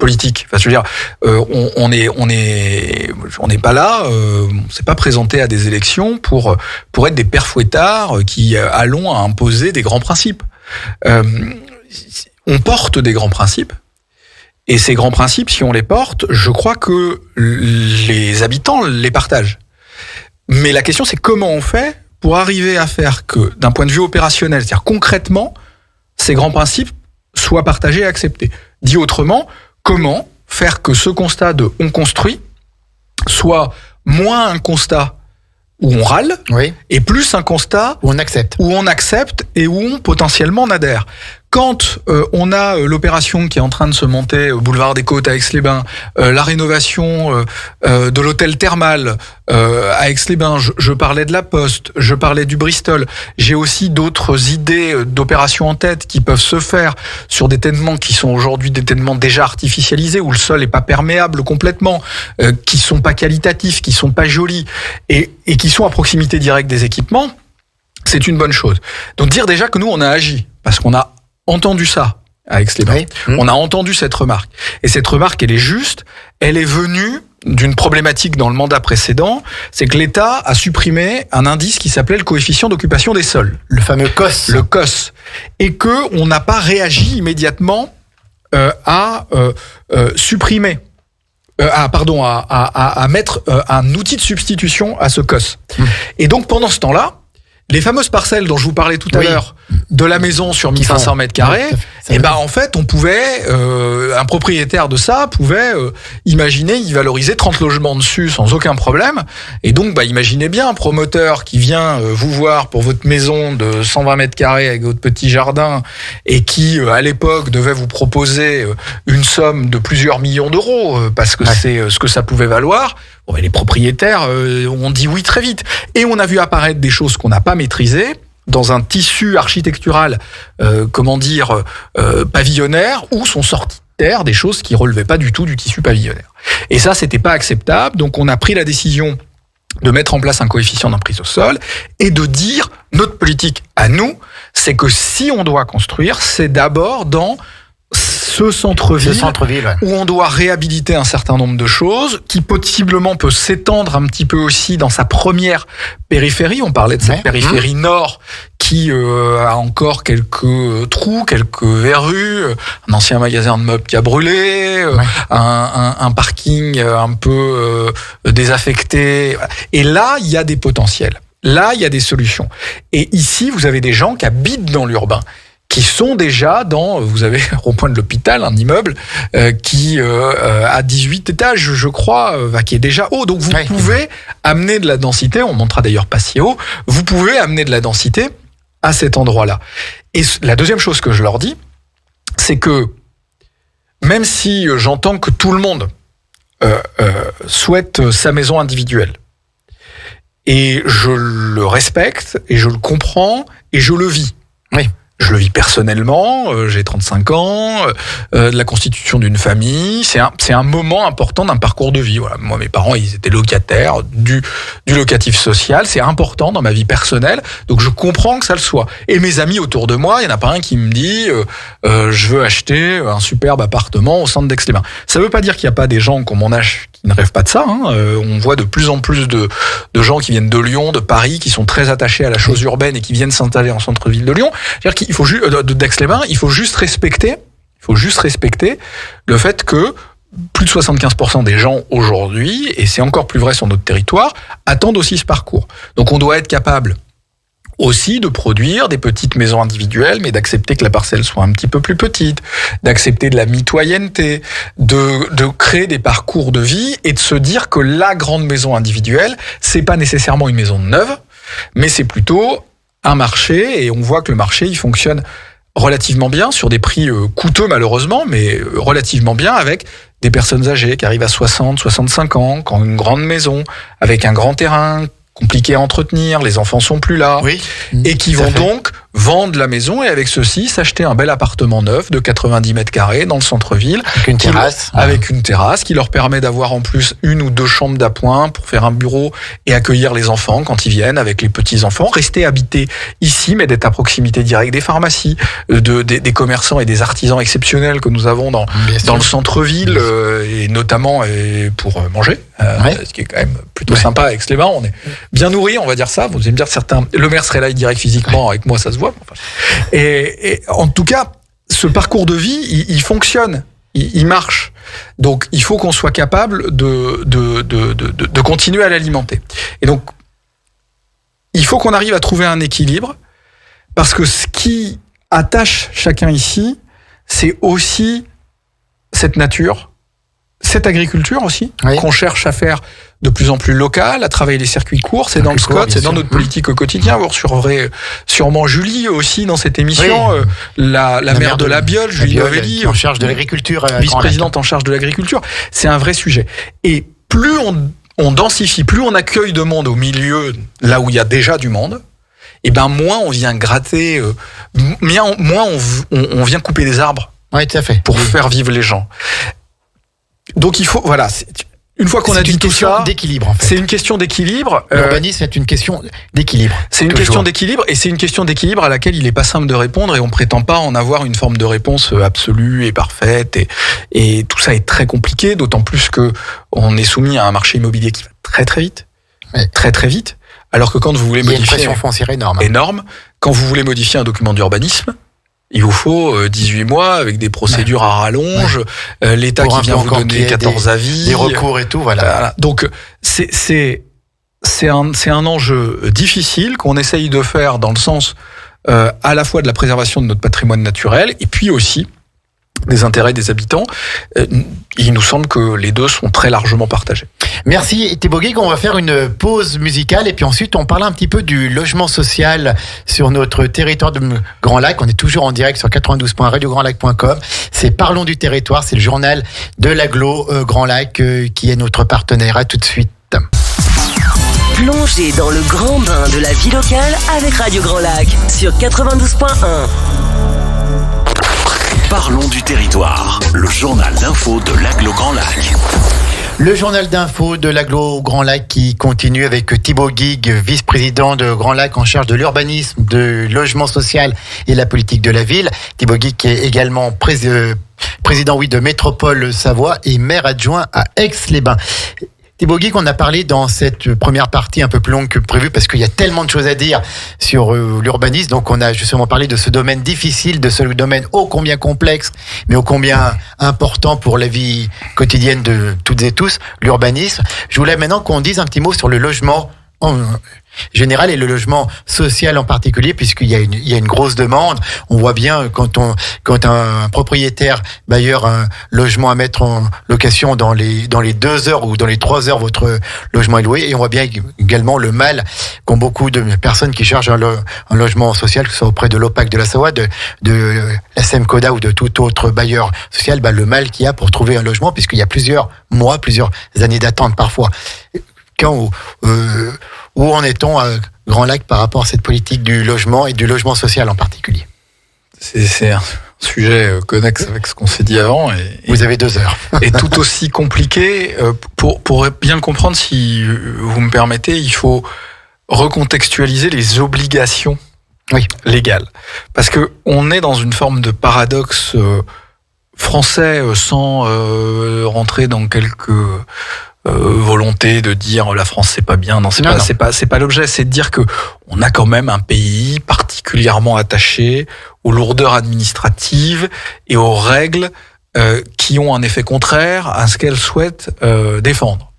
politique. Enfin, je veux dire, on n'est pas là, on s'est pas présenté à des élections pour être des pères fouettards qui allons à imposer des grands principes. On porte des grands principes. Et ces grands principes, si on les porte, je crois que les habitants les partagent. Mais la question, c'est comment on fait pour arriver à faire que, d'un point de vue opérationnel, c'est-à-dire concrètement, ces grands principes soient partagés et acceptés. Dit autrement, comment faire que ce constat de « on construit » soit moins un constat où on râle, et plus un constat où on accepte et où on potentiellement adhère. Quand on a l'opération qui est en train de se monter au boulevard des Côtes à Aix-les-Bains, la rénovation de l'hôtel thermal à Aix-les-Bains, je parlais de la Poste, je parlais du Bristol, j'ai aussi d'autres idées d'opérations en tête qui peuvent se faire sur des ténements qui sont aujourd'hui des ténements déjà artificialisés, où le sol est pas perméable complètement, qui sont pas qualitatifs, qui sont pas jolis, et qui sont à proximité directe des équipements, c'est une bonne chose. Donc dire déjà que nous on a agi, parce qu'on a entendu ça à Aix-les-Bains. On a entendu cette remarque. Et cette remarque, elle est juste. Elle est venue d'une problématique dans le mandat précédent. C'est que l'État a supprimé un indice qui s'appelait le coefficient d'occupation des sols. Le fameux COS. Le COS. Et que on n'a pas réagi immédiatement à supprimer. À mettre un outil de substitution à ce COS. Et donc, pendant ce temps-là, les fameuses parcelles dont je vous parlais tout à l'heure, de la maison sur 1500 mètres carrés, en fait, on pouvait, un propriétaire de ça pouvait imaginer y valoriser 30 logements dessus sans aucun problème. Et donc, imaginez bien un promoteur qui vient vous voir pour votre maison de 120 mètres carrés avec votre petit jardin et qui, à l'époque, devait vous proposer une somme de plusieurs millions d'euros parce que c'est ce que ça pouvait valoir. Bon, les propriétaires ont dit oui très vite. Et on a vu apparaître des choses qu'on n'a pas maîtrisées dans un tissu architectural, pavillonnaire, où sont sorties de terre des choses qui relevaient pas du tout du tissu pavillonnaire. Et ça, c'était pas acceptable. Donc, on a pris la décision de mettre en place un coefficient d'emprise au sol et de dire, notre politique à nous, c'est que si on doit construire, c'est d'abord dans ce centre-ville où on doit réhabiliter un certain nombre de choses, qui possiblement peut s'étendre un petit peu aussi dans sa première périphérie. On parlait de cette périphérie nord qui a encore quelques trous, quelques verrues, un ancien magasin de meubles qui a brûlé, un parking un peu désaffecté. Et là, il y a des potentiels. Là, il y a des solutions. Et ici, vous avez des gens qui habitent dans l'urbain, qui sont déjà vous avez au point de l'hôpital, un immeuble qui a 18 étages, je crois, qui est déjà haut. Donc vous pouvez amener de la densité, on montera d'ailleurs pas si haut, vous pouvez amener de la densité à cet endroit-là. Et la deuxième chose que je leur dis, c'est que même si j'entends que tout le monde souhaite sa maison individuelle, et je le respecte, et je le comprends, et je le vis. Je le vis personnellement, j'ai 35 ans, la constitution d'une famille, c'est un moment important d'un parcours de vie. Voilà. Moi, mes parents, ils étaient locataires du locatif social, c'est important dans ma vie personnelle, donc je comprends que ça le soit. Et mes amis autour de moi, il y en a pas un qui me dit je veux acheter un superbe appartement au centre d'Aix-les-Bains. Ça veut pas dire qu'il y a pas des gens qui ont mon âge qui ne rêvent pas de ça. On voit de plus en plus de gens qui viennent de Lyon, de Paris, qui sont très attachés à la chose urbaine et qui viennent s'installer en centre-ville de Lyon. C'est-à-dire qu'il faut d'Aix-les-Bains, il faut juste respecter le fait que plus de 75% des gens aujourd'hui, et c'est encore plus vrai sur notre territoire, attendent aussi ce parcours. Donc on doit être capable aussi de produire des petites maisons individuelles, mais d'accepter que la parcelle soit un petit peu plus petite, d'accepter de la mitoyenneté, de créer des parcours de vie et de se dire que la grande maison individuelle, c'est pas nécessairement une maison neuve, mais c'est plutôt un marché, et on voit que le marché, il fonctionne relativement bien, sur des prix coûteux malheureusement, mais relativement bien, avec des personnes âgées qui arrivent à 60, 65 ans, qui ont une grande maison, avec un grand terrain, compliqué à entretenir, les enfants sont plus là, oui, et qui vont donc vendre la maison et avec ceci s'acheter un bel appartement neuf de 90 mètres carrés dans le centre-ville. Avec une terrasse. Avec une terrasse qui leur permet d'avoir en plus 1 ou 2 chambres d'appoint pour faire un bureau et accueillir les enfants quand ils viennent avec les petits-enfants. Rester habiter ici, mais d'être à proximité directe des pharmacies, des commerçants et des artisans exceptionnels que nous avons dans le centre-ville, et notamment pour manger, ce qui est quand même plutôt sympa avec Aix-les-Bains. On est bien nourris, on va dire ça. Vous allez me dire, certains, le maire serait là direct physiquement, avec moi ça se voit. Et en tout cas, ce parcours de vie, il fonctionne, il marche. Donc, il faut qu'on soit capable de continuer à l'alimenter. Et donc, il faut qu'on arrive à trouver un équilibre, parce que ce qui attache chacun ici, c'est aussi cette nature, cette agriculture aussi, qu'on cherche à faire de plus en plus locale, à travailler les circuits courts, c'est dans le SCOT, c'est dans notre politique au quotidien. Vous recevrez sûrement Julie aussi dans cette émission, la maire de la Biole, Julie Novelli, en charge de l'agriculture, vice-présidente en charge de l'agriculture. C'est un vrai sujet. Et plus on densifie, plus on accueille de monde au milieu, là où il y a déjà du monde, et ben moins on vient gratter, moins on vient couper des arbres, tout à fait, pour faire vivre les gens. Donc il faut, voilà, une fois qu'on a dit tout ça, d'équilibre, en fait. C'est une question d'équilibre. L'urbanisme est une question d'équilibre. C'est une question d'équilibre, et c'est une question d'équilibre à laquelle il est pas simple de répondre, et on prétend pas en avoir une forme de réponse absolue et parfaite, et tout ça est très compliqué, d'autant plus que on est soumis à un marché immobilier qui va très très vite, très très vite. Alors que quand vous voulez modifier, il y a une pression foncière énorme. Quand vous voulez modifier un document d'urbanisme, il vous faut 18 mois avec des procédures à rallonge, l'État qui vient vous donner 14 avis, des recours et tout, voilà. Donc c'est un enjeu difficile qu'on essaye de faire dans le sens à la fois de la préservation de notre patrimoine naturel et puis aussi des intérêts des habitants. Il nous semble que les deux sont très largement partagés. Merci Thibaut Guigues. On va faire une pause musicale et puis ensuite on parle un petit peu du logement social sur notre territoire de Grand Lac. On est toujours en direct sur 92.radiograndlac.com. C'est Parlons du territoire, c'est le journal de l'agglo Grand Lac qui est notre partenaire. À tout de suite. Plongez dans le grand bain de la vie locale avec Radio Grand Lac sur 92.1. Parlons du territoire, le journal d'info de l'agglo Grand Lac. Le journal d'info de l'agglo Grand Lac qui continue avec Thibaut Guigues, vice-président de Grand Lac en charge de l'urbanisme, de logement social et la politique de la ville. Thibaut Guigues qui est également président de Métropole Savoie et maire adjoint à Aix-les-Bains. Thibaut Guigues, on a parlé dans cette première partie un peu plus longue que prévu parce qu'il y a tellement de choses à dire sur l'urbanisme. Donc on a justement parlé de ce domaine difficile, de ce domaine ô combien complexe, mais ô combien important pour la vie quotidienne de toutes et tous, l'urbanisme. Je voulais maintenant qu'on dise un petit mot sur le logement en général et le logement social en particulier, puisqu'il y a une grosse demande. On voit bien quand un propriétaire bailleur un logement à mettre en location dans les 2 heures ou dans les 3 heures votre logement est loué, et on voit bien également le mal qu'ont beaucoup de personnes qui cherchent un logement social, que ce soit auprès de l'OPAC de la Savoie, de la SEMCODA ou de tout autre bailleur social, le mal qu'il y a pour trouver un logement, puisqu'il y a plusieurs mois, plusieurs années d'attente parfois. Où en est-on à Grand Lac par rapport à cette politique du logement et du logement social en particulier ? c'est un sujet connexe avec ce qu'on s'est dit avant. Et Vous avez 2 heures. et tout aussi compliqué. Pour bien le comprendre, si vous me permettez, il faut recontextualiser les obligations légales. Parce que on est dans une forme de paradoxe français sans rentrer dans quelques volonté de dire la France c'est pas bien. Non, c'est pas l'objet. C'est de dire que on a quand même un pays particulièrement attaché aux lourdeurs administratives et aux règles qui ont un effet contraire à ce qu'elles souhaitent défendre.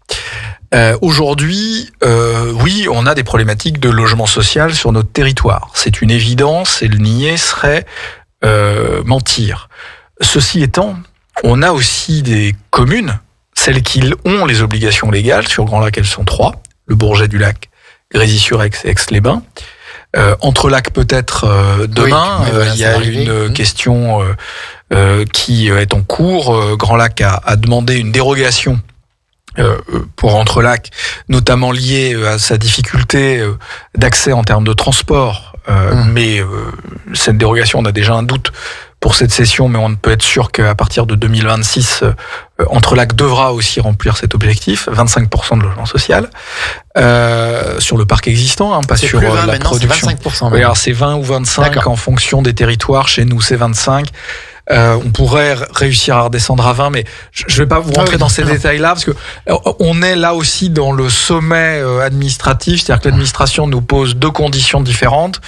Aujourd'hui, oui, on a des problématiques de logement social sur notre territoire. C'est une évidence et le nier serait mentir. Ceci étant, on a aussi des communes, celles qui ont les obligations légales. Sur Grand Lac, elles sont 3. Le Bourget-du-Lac, Grésy-sur-Aix et Aix-les-Bains. Entre Lacs, peut-être demain, il y a une question qui est en cours. Grand Lac a demandé une dérogation pour Entre-Lacs, notamment liée à sa difficulté d'accès en termes de transport. Mais cette dérogation, on a déjà un doute pour cette session, mais on ne peut être sûr qu'à partir de 2026, Entre-Lacs devra aussi remplir cet objectif, 25% de logement social sur le parc existant, pas sur la production. C'est 25%. Oui, alors c'est 20 ou 25 en fonction des territoires. Chez nous, c'est 25. On pourrait réussir à redescendre à 20, mais je ne vais pas vous rentrer dans ces détails-là, parce que on est là aussi dans le sommet administratif, c'est-à-dire que l'administration nous pose 2 conditions différentes,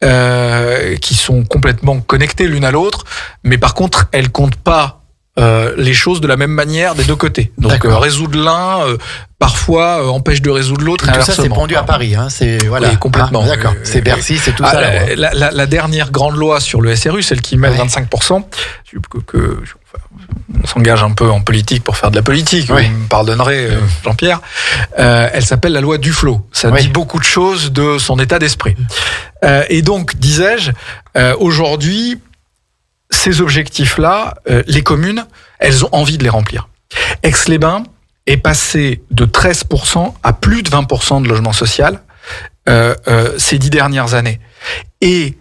qui sont complètement connectées l'une à l'autre, mais par contre, elles comptent pas les choses de la même manière des 2 côtés. Donc résoudre l'un parfois empêche de résoudre l'autre. Tout ça c'est pendu à Paris, c'est voilà. Oui, complètement. D'accord. C'est Bercy, c'est tout ça. La dernière grande loi sur le SRU, celle qui met 25%, on s'engage un peu en politique pour faire de la politique. Vous me pardonnerez, Jean-Pierre. Elle s'appelle la loi Duflot. Ça dit beaucoup de choses de son état d'esprit. Et donc, disais-je, aujourd'hui, ces objectifs-là, les communes, elles ont envie de les remplir. Aix-les-Bains est passé de 13% à plus de 20% de logement social ces 10 dernières années. Et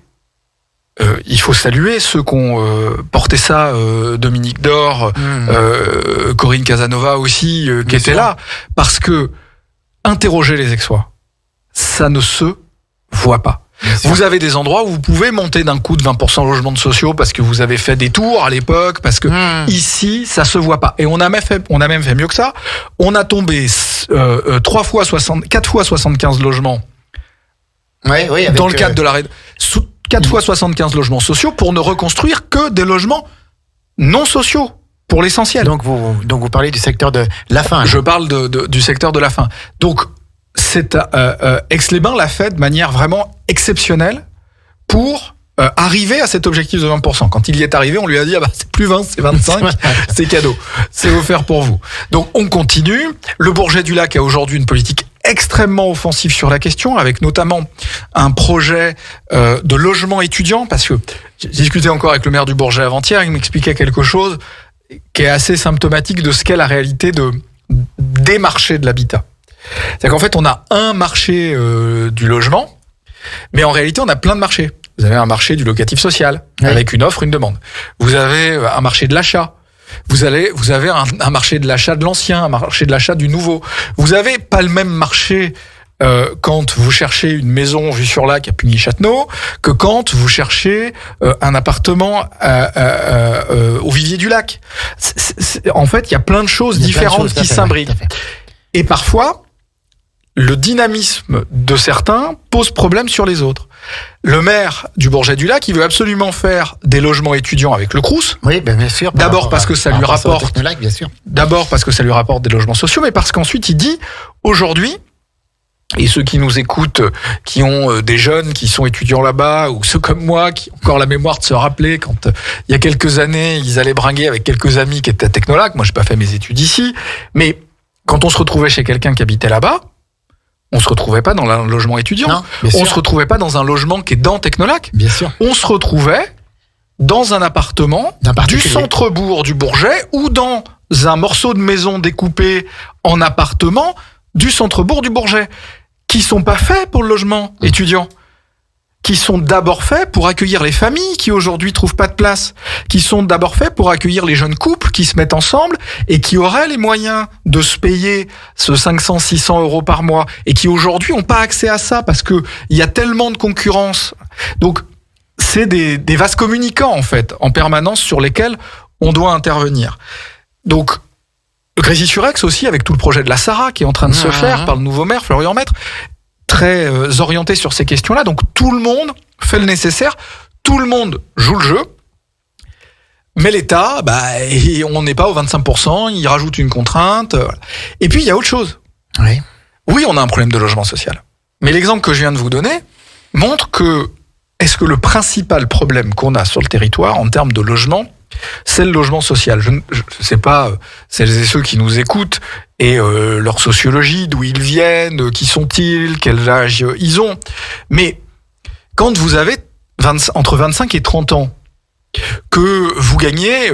il faut saluer ceux qui ont porté ça, Dominique Dor, Corinne Casanova aussi, qui étaient là, parce que interroger les Aixois, ça ne se voit pas. Vous avez des endroits où vous pouvez monter d'un coup de 20% de logements sociaux parce que vous avez fait des tours à l'époque, parce que ici, ça se voit pas. Et on a même fait mieux que ça. On a tombé 4 fois 75 logements dans le cadre de l'arrêt. 4 fois 75 logements sociaux pour ne reconstruire que des logements non sociaux, pour l'essentiel. Donc vous parlez du secteur de la faim. Je parle du secteur de la faim. Donc, Aix-les-Bains l'a fait de manière vraiment exceptionnelle pour arriver à cet objectif de 20%. Quand il y est arrivé, on lui a dit c'est plus 20, c'est 25, c'est cadeau, c'est offert pour vous. Donc on continue. Le Bourget-du-Lac a aujourd'hui une politique extrêmement offensive sur la question, avec notamment un projet de logement étudiant, parce que j'ai discuté encore avec le maire du Bourget avant-hier, il m'expliquait quelque chose qui est assez symptomatique de ce qu'est la réalité des marchés de l'habitat. C'est-à-dire qu'en fait, on a un marché du logement, mais en réalité, on a plein de marchés. Vous avez un marché du locatif social, avec une offre, une demande. Vous avez un marché de l'achat. Vous avez un marché de l'achat de l'ancien, un marché de l'achat du nouveau. Vous avez pas le même marché quand vous cherchez une maison vue sur lac à Puny-Châtenot que quand vous cherchez un appartement au Vivier du Lac. En fait, il y a plein de choses différentes qui s'imbriquent. Et parfois, le dynamisme de certains pose problème sur les autres. Le maire du Bourget-du-Lac, il veut absolument faire des logements étudiants avec le Crous. Oui, bien sûr. D'abord parce que ça lui rapporte. D'abord parce que ça lui rapporte des logements sociaux, mais parce qu'ensuite il dit aujourd'hui, et ceux qui nous écoutent, qui ont des jeunes qui sont étudiants là-bas, ou ceux comme moi qui ont encore la mémoire de se rappeler quand il y a quelques années ils allaient bringuer avec quelques amis qui étaient à Technolac. Moi, j'ai pas fait mes études ici, mais quand on se retrouvait chez quelqu'un qui habitait là-bas, on se retrouvait pas dans un logement étudiant. Non, on se retrouvait pas dans un logement qui est dans Technolac. Bien sûr. On se retrouvait dans un appartement du centre-bourg du Bourget ou dans un morceau de maison découpé en appartement du centre-bourg du Bourget, qui sont pas faits pour le logement étudiant. qui sont d'abord faits pour accueillir les familles qui aujourd'hui trouvent pas de place, qui sont d'abord faits pour accueillir les jeunes couples qui se mettent ensemble et qui auraient les moyens de se payer ce 500-600 euros par mois et qui aujourd'hui ont pas accès à ça parce que il y a tellement de concurrence. Donc, c'est des vases communicants, en fait, en permanence sur lesquels on doit intervenir. Donc, le Grésy-sur-Aix aussi, avec tout le projet de la Sarah qui est en train de se faire par le nouveau maire, Florian Maître, très orienté sur ces questions-là. Donc tout le monde fait le nécessaire, tout le monde joue le jeu, mais l'État, on n'est pas au 25%, il rajoute une contrainte. Voilà. Et puis il y a autre chose. Oui, on a un problème de logement social. Mais l'exemple que je viens de vous donner montre que est-ce que le principal problème qu'on a sur le territoire en termes de logement, c'est le logement social. Je ne sais pas celles et ceux qui nous écoutent et leur sociologie, d'où ils viennent, qui sont-ils, quel âge ils ont. Mais quand vous avez entre 25 et 30 ans, que vous gagnez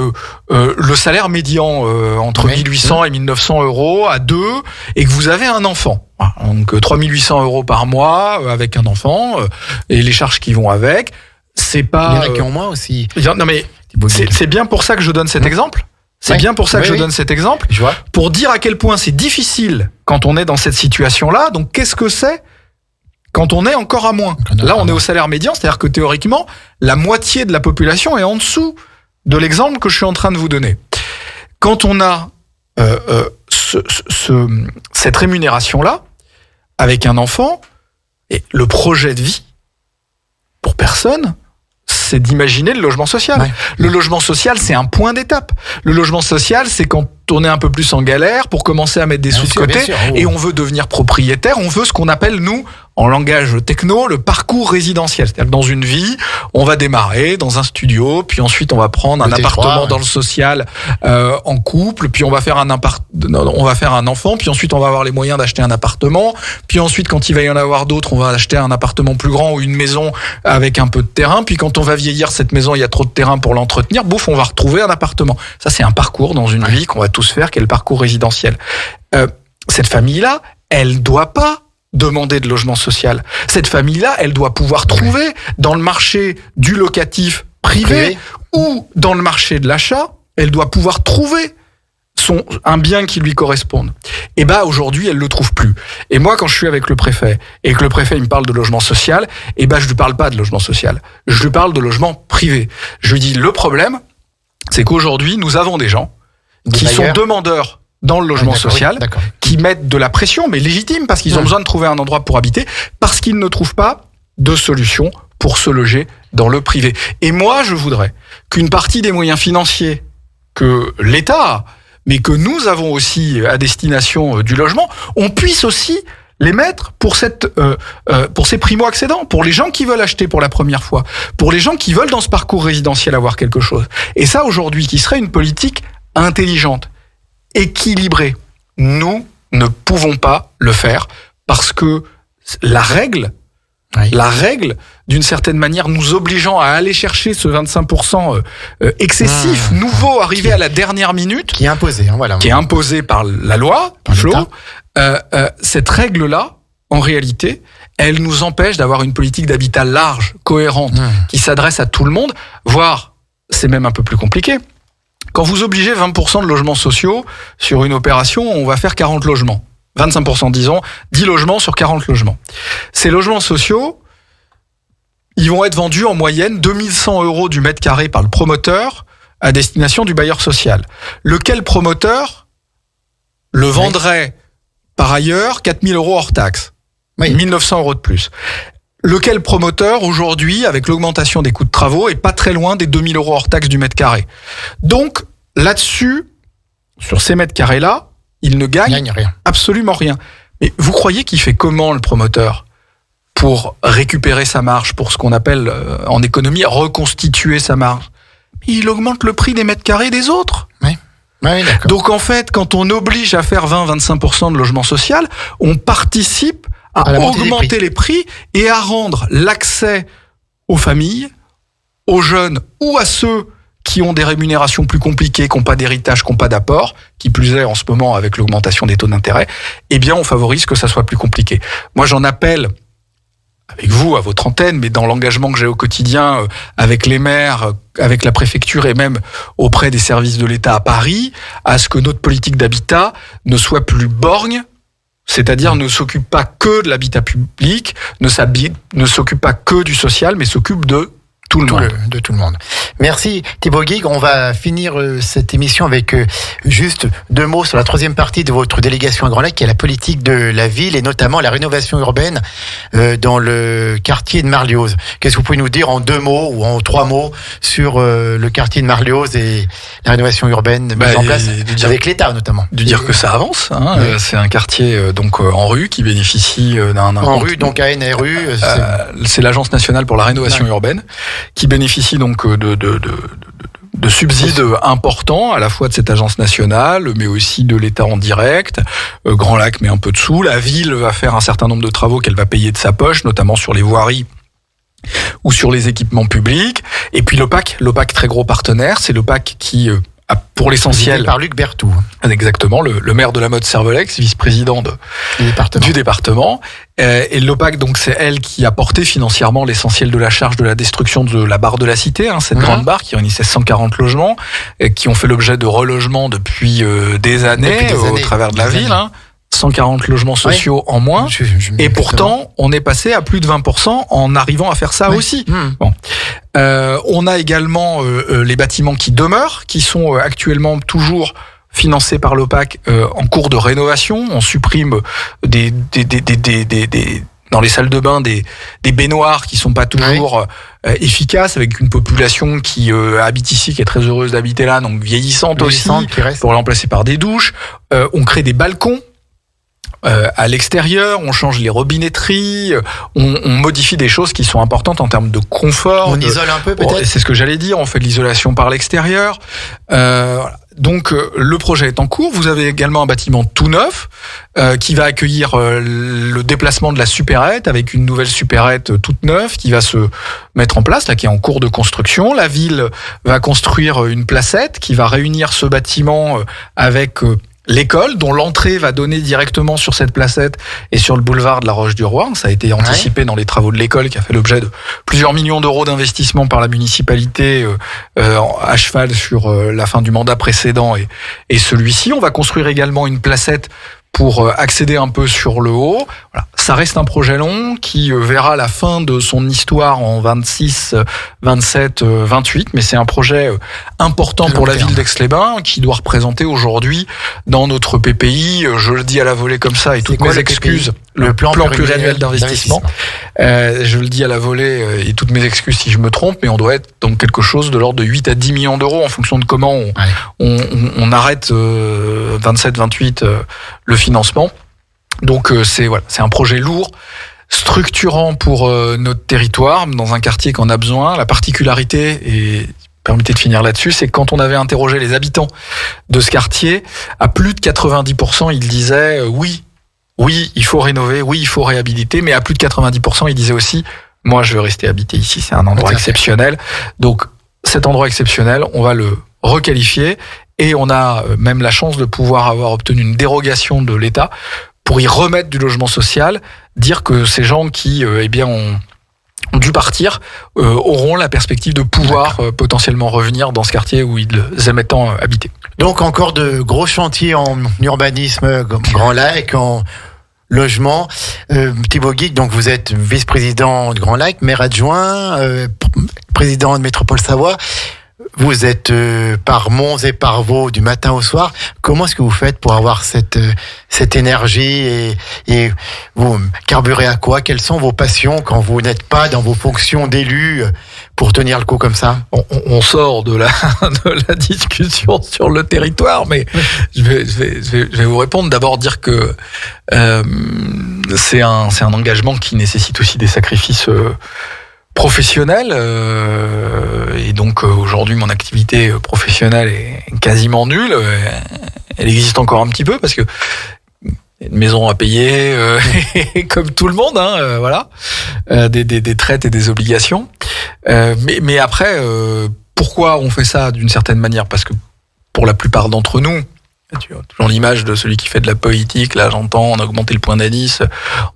le salaire médian entre 1800 et 1900 euros à deux, et que vous avez un enfant, donc 3800 euros par mois avec un enfant, et les charges qui vont avec, c'est pas... Il y en a qui ont moins aussi. Non mais... C'est bien pour ça que je donne cet exemple. C'est bien pour ça que je donne cet exemple. Pour dire à quel point c'est difficile quand on est dans cette situation-là. Donc, qu'est-ce que c'est quand on est encore à moins? Là, on est au salaire médian, c'est-à-dire que théoriquement, la moitié de la population est en dessous de l'exemple que je suis en train de vous donner. Quand on a cette rémunération-là, avec un enfant, et le projet de vie, pour personne, c'est d'imaginer le logement social. Le logement social, c'est un point d'étape. Le logement social, c'est quand on est un peu plus en galère pour commencer à mettre des sous de côté et on veut devenir propriétaire. On veut ce qu'on appelle, nous, en langage techno, le parcours résidentiel. C'est-à-dire que dans une vie, on va démarrer dans un studio, puis ensuite on va prendre un appartement dans le social en couple, puis on va faire un enfant, puis ensuite on va avoir les moyens d'acheter un appartement, puis ensuite quand il va y en avoir d'autres, on va acheter un appartement plus grand ou une maison avec un peu de terrain, puis quand on va vieillir, cette maison, il y a trop de terrain pour l'entretenir, bouf, on va retrouver un appartement. Ça, c'est un parcours dans une vie qu'on va tous faire, qui est le parcours résidentiel. Cette famille-là, elle doit pas demander de logement social. Cette famille-là, elle doit pouvoir trouver dans le marché du locatif privé ou dans le marché de l'achat, elle doit pouvoir trouver un bien qui lui corresponde. Et aujourd'hui, elle le trouve plus. Et moi, quand je suis avec le préfet et que le préfet il me parle de logement social, je lui parle pas de logement social. Je lui parle de logement privé. Je lui dis, le problème, c'est qu'aujourd'hui, nous avons des gens qui sont demandeurs dans le logement social, qui mettent de la pression, mais légitime, parce qu'ils ont besoin de trouver un endroit pour habiter, parce qu'ils ne trouvent pas de solution pour se loger dans le privé. Et moi, je voudrais qu'une partie des moyens financiers que l'État a, mais que nous avons aussi à destination du logement, on puisse aussi les mettre pour ces primo-accédants, pour les gens qui veulent acheter pour la première fois, pour les gens qui veulent dans ce parcours résidentiel avoir quelque chose. Et ça, aujourd'hui, qui serait une politique intelligente, équilibré. Nous ne pouvons pas le faire parce que la règle, d'une certaine manière, nous obligeant à aller chercher ce 25% excessif, nouveau, arrivé à la dernière minute, qui est imposé, qui est imposé par la loi, Flo. Cette règle-là, en réalité, elle nous empêche d'avoir une politique d'habitat large, cohérente, qui s'adresse à tout le monde, voire, c'est même un peu plus compliqué. Quand vous obligez 20% de logements sociaux sur une opération, on va faire 40 logements. 25%, disons, 10 logements sur 40 logements. Ces logements sociaux, ils vont être vendus en moyenne 2100 € du mètre carré par le promoteur à destination du bailleur social. Lequel promoteur le vendrait par ailleurs 4000 € hors taxe. 1900 € de plus. Lequel promoteur, aujourd'hui, avec l'augmentation des coûts de travaux, est pas très loin des 2000 € hors taxe du mètre carré. Donc, là-dessus, sur ces mètres carrés-là, il ne gagne rien. Absolument rien. Mais vous croyez qu'il fait comment, le promoteur, pour récupérer sa marge, pour ce qu'on appelle en économie reconstituer sa marge? Il augmente le prix des mètres carrés des autres. Donc, en fait, quand on oblige à faire 20-25% de logement social, on participe à augmenter les prix et à rendre l'accès aux familles, aux jeunes ou à ceux qui ont des rémunérations plus compliquées, qui n'ont pas d'héritage, qui n'ont pas d'apport, qui plus est en ce moment avec l'augmentation des taux d'intérêt, on favorise que ça soit plus compliqué. Moi, j'en appelle avec vous, à votre antenne, mais dans l'engagement que j'ai au quotidien avec les maires, avec la préfecture et même auprès des services de l'État à Paris, à ce que notre politique d'habitat ne soit plus borgne, c'est-à-dire ne s'occupe pas que de l'habitat public, ne s'occupe pas que du social, mais s'occupe de tout le monde. De tout le monde. Merci Thibaut Guigues. On va finir cette émission avec juste 2 mots sur la 3e partie de votre délégation à Grand Lac, qui est la politique de la ville et notamment la rénovation urbaine dans le quartier de Marlioz. Qu'est-ce que vous pouvez nous dire en 2 mots ou en 3 mots sur le quartier de Marlioz et la rénovation urbaine mise en place avec l'État notamment? De dire que ça avance. Oui. C'est un quartier donc en rue qui bénéficie d'un... En rue, donc ANRU. C'est l'Agence nationale pour la rénovation urbaine qui bénéficie donc de subsides importants à la fois de cette agence nationale, mais aussi de l'État en direct. Grand Lac met un peu de sous. La ville va faire un certain nombre de travaux qu'elle va payer de sa poche, notamment sur les voiries ou sur les équipements publics. Et puis l'OPAC, très gros partenaire, c'est l'OPAC qui a pour l'essentiel... Par Luc Berthoud. Exactement, le maire de la Motte-Servolex, vice-président du département. Et l'OPAC, donc, c'est elle qui a porté financièrement l'essentiel de la charge de la destruction de la barre de la Cité, cette grande barre qui réunissait 100 logements, qui ont fait l'objet de relogement depuis des années au travers de la ville. 140 logements sociaux en moins. Et pourtant, on est passé à plus de 20% en arrivant à faire ça aussi. Bon. On a également les bâtiments qui demeurent, qui sont actuellement toujours financés par l'OPAC en cours de rénovation. On supprime dans les salles de bain des baignoires qui sont pas toujours efficaces, avec une population qui habite ici, qui est très heureuse d'habiter là, donc vieillissante aussi, pour remplacer par des douches. On crée des balcons à l'extérieur, on change les robinetteries, on modifie des choses qui sont importantes en termes de confort. On isole un peu peut-être. C'est ce que j'allais dire, on fait de l'isolation par l'extérieur. Donc le projet est en cours. Vous avez également un bâtiment tout neuf qui va accueillir le déplacement de la supérette, avec une nouvelle supérette toute neuve qui va se mettre en place, là, qui est en cours de construction. La ville va construire une placette qui va réunir ce bâtiment avec l'école, dont l'entrée va donner directement sur cette placette et sur le boulevard de la Roche-du-Roi. Ça a été anticipé dans les travaux de l'école, qui a fait l'objet de plusieurs millions d'euros d'investissement par la municipalité à cheval sur la fin du mandat précédent et celui-ci. On va construire également une placette pour accéder un peu sur le haut. Voilà. Ça reste un projet long qui verra la fin de son histoire en 26, 27, 28, mais c'est un projet important pour la ville d'Aix-les-Bains qui doit représenter aujourd'hui dans notre PPI, je le dis à la volée comme ça, et toutes mes excuses, le plan pluriannuel d'investissement. Je le dis à la volée et toutes mes excuses si je me trompe, mais on doit être dans quelque chose de l'ordre de 8 à 10 millions d'euros en fonction de comment on arrête 27, 28 le financement. Donc c'est un projet lourd, structurant pour notre territoire, dans un quartier qu'on a besoin. La particularité, et permettez de finir là-dessus, c'est que quand on avait interrogé les habitants de ce quartier, à plus de 90%, ils disaient oui, il faut rénover, oui, il faut réhabiliter, mais à plus de 90%, ils disaient aussi, moi je veux rester habiter ici, c'est un endroit exceptionnel. Donc cet endroit exceptionnel, on va le requalifier, et on a même la chance de pouvoir avoir obtenu une dérogation de l'État pour y remettre du logement social, dire que ces gens qui ont dû partir auront la perspective de pouvoir potentiellement revenir dans ce quartier où ils aimaient tant habiter. Donc encore de gros chantiers en urbanisme, Grand Lac, en logement. Thibaut Guigues, donc vous êtes vice-président de Grand Lac, maire adjoint, président de Métropole Savoie. Vous êtes par Mons et par Vaux du matin au soir. Comment est-ce que vous faites pour avoir cette énergie et vous carburez à quoi? Quelles sont vos passions quand vous n'êtes pas dans vos fonctions d'élu pour tenir le coup comme ça? On sort de la discussion sur le territoire, mais je vais vous répondre. D'abord dire que c'est un engagement qui nécessite aussi des sacrifices professionnelle, et donc aujourd'hui mon activité professionnelle est quasiment nulle. Elle existe encore un petit peu parce que y a une maison à payer, comme tout le monde, voilà, des traites et des obligations. Mais après, pourquoi on fait ça d'une certaine manière? Parce que pour la plupart d'entre nous, Tu vois, toujours l'image de celui qui fait de la politique. Là, j'entends, on a augmenté le point d'indice.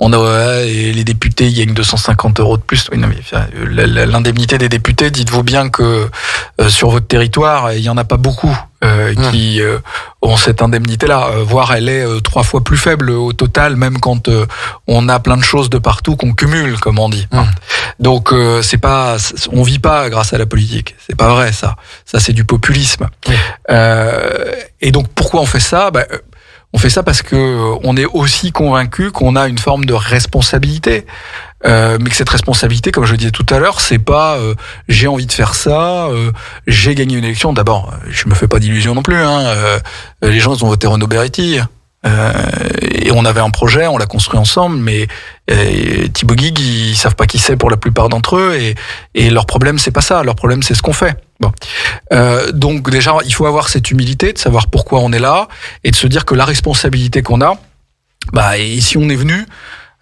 Et les députés, ils gagnent 250 € de plus. Oui, non, mais l'indemnité des députés, dites-vous bien que sur votre territoire, il y en a pas beaucoup qui ont cette indemnité-là. Voire elle est 3 fois plus faible au total, même quand on a plein de choses de partout qu'on cumule, comme on dit. Donc on vit pas grâce à la politique. C'est pas vrai, ça. Ça, c'est du populisme. Et donc pourquoi on fait ça? On fait ça parce que on est aussi convaincu qu'on a une forme de responsabilité, mais que cette responsabilité, comme je le disais tout à l'heure, c'est pas j'ai envie de faire ça, j'ai gagné une élection. D'abord, je me fais pas d'illusions non plus. Les gens ils ont voté Renaud Beretti. Et on avait un projet, on l'a construit ensemble, mais Thibaut Guigues, ils savent pas qui c'est pour la plupart d'entre eux, et leur problème c'est pas ça, leur problème c'est ce qu'on fait. Bon, donc déjà il faut avoir cette humilité de savoir pourquoi on est là et de se dire que la responsabilité qu'on a, et si on est venu,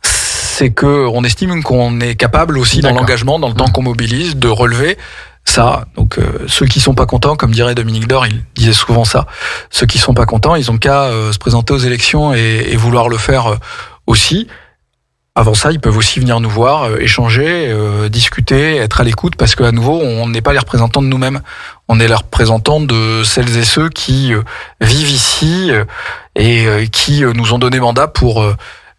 c'est que on estime qu'on est capable aussi dans l'engagement, dans le temps qu'on mobilise, de relever ça. Donc ceux qui sont pas contents, comme dirait Dominique Dore, il disait souvent ça, ceux qui sont pas contents, ils ont qu'à se présenter aux élections et vouloir le faire aussi. Avant ça, ils peuvent aussi venir nous voir, échanger, discuter, être à l'écoute, parce qu'à nouveau, on n'est pas les représentants de nous-mêmes. On est les représentants de celles et ceux qui vivent ici et qui nous ont donné mandat pour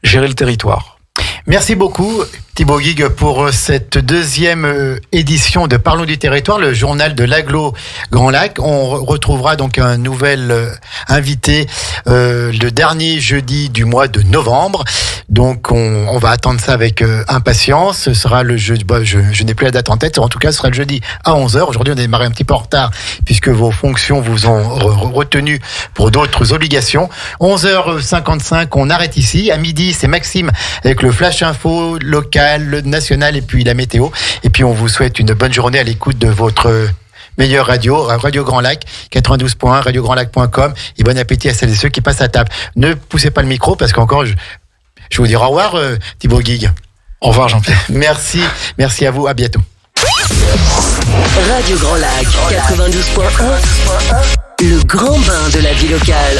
gérer le territoire. Merci beaucoup Thibaut Guigues pour cette deuxième édition de Parlons du territoire, le journal de l'Agglo Grand Lac. On retrouvera donc un nouvel invité le dernier jeudi du mois de novembre. Donc on va attendre ça avec impatience. Ce sera le jeudi, je n'ai plus la date en tête, en tout cas ce sera le jeudi à 11h. Aujourd'hui on a démarré un petit peu en retard puisque vos fonctions vous ont retenu pour d'autres obligations. 11h55, on arrête ici. À midi, c'est Maxime avec le Flash Info local, le national et puis la météo. Et puis on vous souhaite une bonne journée à l'écoute de votre meilleure radio, Radio Grand Lac, 92.1, radiograndlac.com, et bon appétit à celles et ceux qui passent à table. Ne poussez pas le micro parce qu'encore, je vous dis au revoir Thibaut Guigues. Au revoir Jean-Pierre. Merci à vous, à bientôt. Radio Grand Lac, 92.1, le grand bain de la vie locale.